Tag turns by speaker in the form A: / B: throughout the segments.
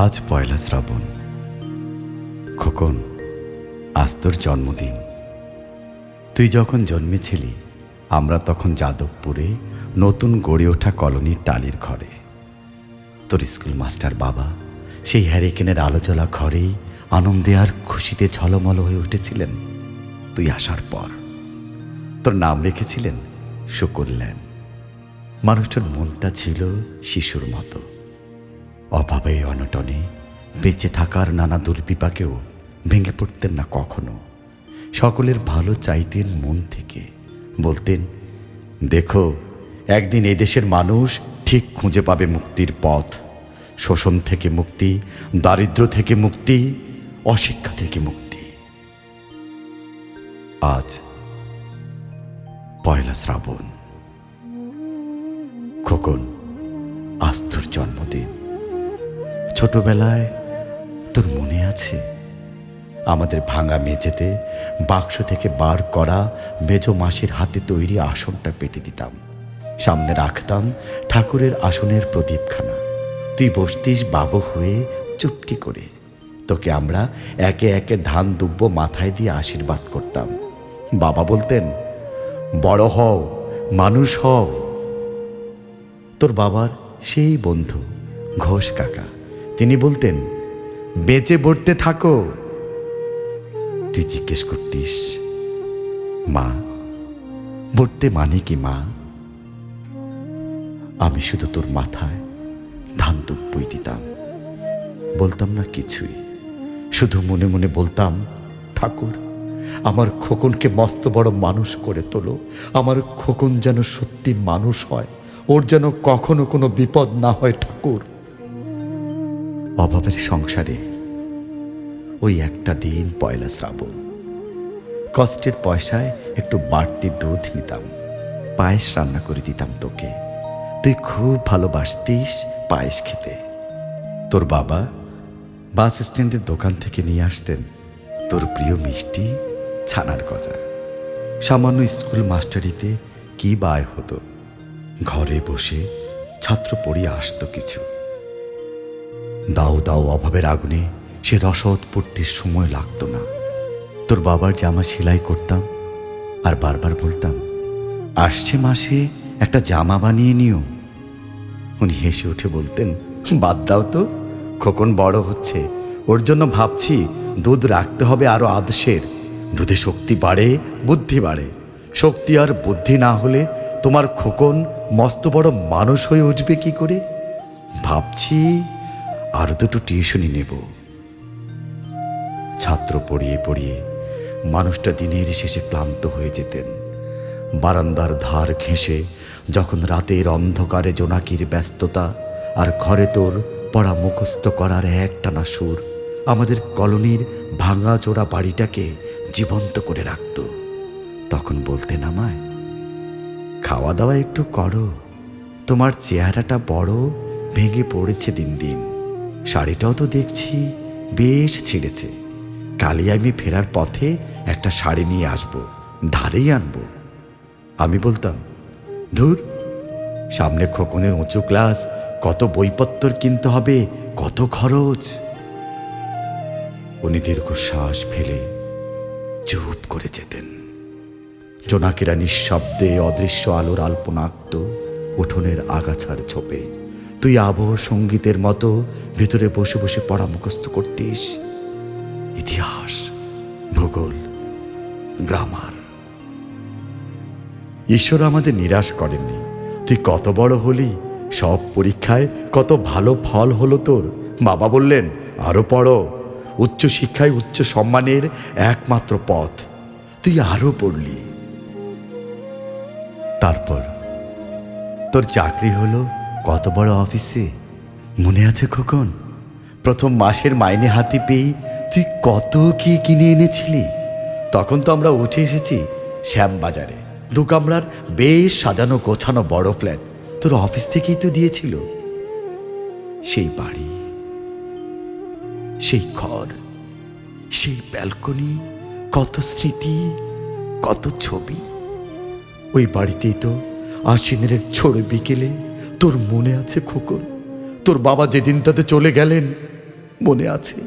A: আজ পয়লা শ্রাবণ। খোকন, আজ তোর জন্মদিন। তুই যখন জন্মেছিলি আমরা তখন যাদবপুরে নতুন গড়ে ওঠা কলোনির টালির ঘরে। তোর স্কুল মাস্টার বাবা সেই হ্যারিকেনের আলো জ্বলা ঘরেই আনন্দে আর খুশিতে ঝলমল হয়ে উঠেছিলেন। তুই আসার পর তোর নাম রেখেছিলেন সুকল্যাণ। মানুষটার মনটা ছিল শিশুর মতো, অভাবে অনটনে বেঁচে থাকার নানা দুর্বিপাকেও ভেঙে পড়তেন না কখনো। সকলের ভালো চাইতেন মন থেকে, বলতেন, দেখো একদিন এদেশের মানুষ ঠিক খুঁজে পাবে মুক্তির পথ। শোষণ থেকে মুক্তি, দারিদ্র্য থেকে মুক্তি, অশিক্ষা থেকে মুক্তি। আজ পয়লা শ্রাবণ। খোকন, আজ তোর জন্মদিন। ছোটবেলায় তোর মনে আছে আমাদের ভাঙা মেঝেতে বাক্স থেকে বার করা মেজ মাসির হাতে তৈরি আসনটা পেতে দিতাম, সামনে রাখতাম ঠাকুরের আসনের প্রদীপখানা। তুই বসতিস বাবু হয়ে চুপটি করে। তোকে আমরা একে একে ধান দুব্য মাথায় দিয়ে আশীর্বাদ করতাম। বাবা বলতেন, বড় হও, মানুষ হও। তোর বাবার সেই বন্ধু ঘোষ কাকা, তিনি বলতেন, বেঁচে পড়তে থাকো। তুই জিজ্ঞেস করতিস, মা পড়তে মানে কি মা? আমি শুধু তোর মাথায় ধান দুব্বই দিতাম, বলতাম না কিছুই। শুধু মনে মনে বলতাম, ঠাকুর আমার খোকনকে মস্ত বড় মানুষ করে তোলো। আমার খোকন যেন সত্যি মানুষ হয়, ওর যেন কখনো কোনো বিপদ না হয় ঠাকুর। অভাবের সংসারে ওই একটা দিন পয়লা শ্রাবণ, কষ্টের পয়সায় একটু বাড়তি দুধ নিতাম, পায়েস রান্না করে দিতাম তোকে। তুই খুব ভালোবাসতিস পায়েস খেতে। তোর বাবা বাস স্ট্যান্ডের দোকান থেকে নিয়ে আসতেন তোর প্রিয় মিষ্টি ছানার গজা। সামান্য স্কুল মাস্টারিতে কি বা আয় হতো, ঘরে বসে ছাত্র পড়িয়ে আসতো কিছু। দাও দাও অভাবের আগুনে সে রসদ পড়তে সময় লাগতো না। তোর বাবার জামা সেলাই করতাম আর বারবার বলতাম, আসছে মাসে একটা জামা বানিয়ে নিও। উনি হেসে উঠে বলতেন, বাদ দাও তো, খোকন বড় হচ্ছে, ওর জন্য ভাবছি দুধ রাখতে হবে আরো আদর্শের। দুধে শক্তি বাড়ে, বুদ্ধি বাড়ে। শক্তি আর বুদ্ধি না হলে তোমার খোকন মস্ত বড় মানুষ হয়ে উঠবে কি করে? ভাবছি আর দুটো টিউশনি নেব। ছাত্র পড়িয়ে পড়িয়ে মানুষটা দিনের শেষে ক্লান্ত হয়ে যেতেন। বারান্দার ধার ঘেঁষে যখন রাতের অন্ধকারে জোনাকির ব্যস্ততা আর ঘরে তোর পড়া মুখস্থ করার একটানা সুর আমাদের কলোনির ভাঙা চোরা বাড়িটাকে জীবন্ত করে রাখত, তখন বলতেন আমায়, খাওয়া দাওয়া একটু করো, তোমার চেহারাটা বড় ভেঙে পড়েছে দিন দিন। শাড়িটাও তো দেখছি বেশ ছিঁড়েছে। কালই আমি ফেরার পথে একটা শাড়ি নিয়ে আসবো, ধারেই আনবো। আমি বলতাম, ধুর, সামনে খোকনের উঁচু ক্লাস, কত বইপত্তর কিনতে হবে, কত খরচ। উনি দীর্ঘশ্বাস ফেলে চুপ করে যেতেন। জোনাকিরা নিঃশব্দে অদৃশ্য আলোর আলপনা আঁকত উঠোনের আগাছার ছোপে। তুই আবহ সঙ্গীতের মতো ভেতরে বসে বসে পড়া মুখস্থ করতিস, ইতিহাস, ভূগোল, গ্রামার। ঈশ্বর আমাদের নিরাশ করেননি। তুই কত বড় হলি, সব পরীক্ষায় কত ভালো ফল হলো তোর। বাবা বললেন, আরো পড়ো, উচ্চ শিক্ষায় উচ্চ সম্মানের একমাত্র পথ। তুই আরো পড়লি। তারপর তোর চাকরি হলো কত বড় অফিসে, মনে আছে খোকন? প্রথম মাসের মাইনে হাতে পেয়ে তুই কত কি কিনে এনেছিলি। তখন তো আমরা উঠে এসেছি শ্যামবাজারে, 2 কামরার বেশ সাজানো গোছানো বড় ফ্ল্যাট তোর অফিস থেকেই তো দিয়েছিল। সেই বাড়ি, সেই ঘর, সেই ব্যালকনি, কত স্মৃতি, কত ছবি। ওই বাড়িতেই তো আশ্বিনের ছোড়ে বিকেলে তোর মনে আছে খোকন, তোর বাবা যেদিন তাতে চলে গেলেন, মনে আছে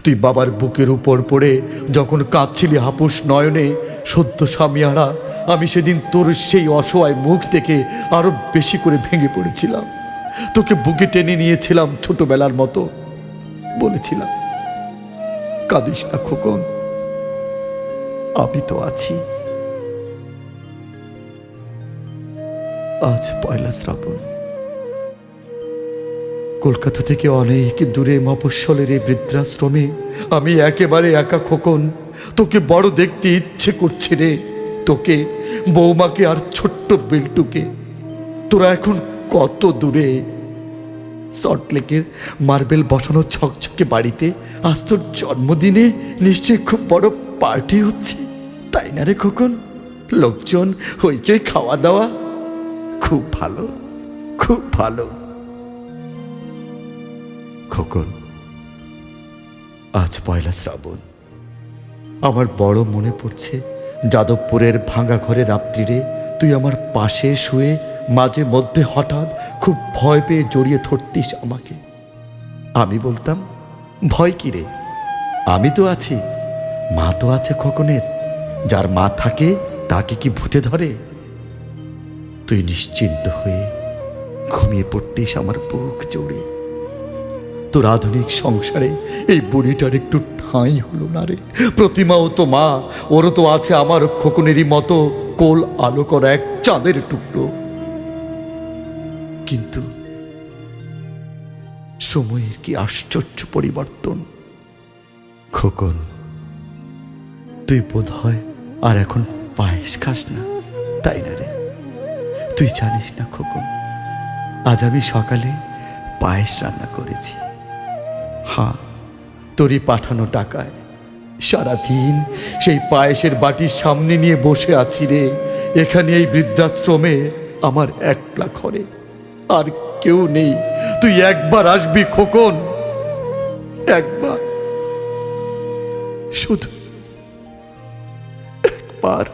A: তুই বাবার বুকের উপর পড়ে যখন কাঁদছিলি হাপুস নয়নে, সদ্য স্বামীহারা আমি সেদিন তোর সেই অসহায় মুখ দেখে আরো বেশি করে ভেঙে পড়েছিলাম। তোকে বুকে টেনে নিয়েছিলাম ছোটবেলার মতো, বলেছিলাম কাঁদিস না খোকন, আমি তো আছি। আজ পয়লা শ্রাবণ, কলকাতা থেকে অনেক দূরে মফস্বলের এই বৃদ্ধাশ্রমে আমি একেবারে একা খোকন। তোকে বড় দেখতে ইচ্ছে করছে রে, তোকে, বৌমাকে আর ছোট্ট বিল্টুকে। তোরা এখন কত দূরে। সল্টলেকের মার্বেল বসানো ছকছকে বাড়িতে আজ তোর জন্মদিনে নিশ্চয়ই খুব বড় পার্টি হচ্ছে, তাই না রে খোকন? লোকজন হয়েছে, খাওয়া দাওয়া খুব ভালো, খুব ভালো। খোকন, আজ পয়লা শ্রাবণ। আমার বড় মনে পড়ছে যাদবপুরের ভাঙা ঘরে রাত্রিরে তুই আমার পাশে শুয়ে মাঝে মধ্যে হঠাৎ খুব ভয় পেয়ে জড়িয়ে ধরতিস আমাকে। আমি বলতাম, ভয় কি রে, আমি তো আছি, মা তো আছে খোকনের। যার মা থাকে তাকে কি ভূতে ধরে? তুই নিশ্চিন্ত হয়ে ঘুমিয়ে পড়তিস আমার বুক জুড়ে। তোর আধুনিক সংসারে এই বুড়িটার একটু ঠাঁই হলো না রে। প্রতিমাও তো মা, ওরও তো আছে আমার খোকনেরই মতো কোল আলো করা এক চাঁদের টুকরো। কিন্তু সময়ের কি আশ্চর্য পরিবর্তন। খোকন, তুই বোধ হয় আর এখন পায়েস খাস না, তাই না রে? তুই জানিস না খোকন, আজ আমি সকালে পায়েস রান্না করেছি। হ্যাঁ, তোরই পাঠানো টাকায়। সারাদিন সেই পায়েসের বাটির সামনে নিয়ে বসে আছি রে, এখানে এই বৃদ্ধাশ্রমে আমার একলা ঘরে, আর কেউ নেই। তুই একবার আসবি খোকন, একবার, শুধু একবার।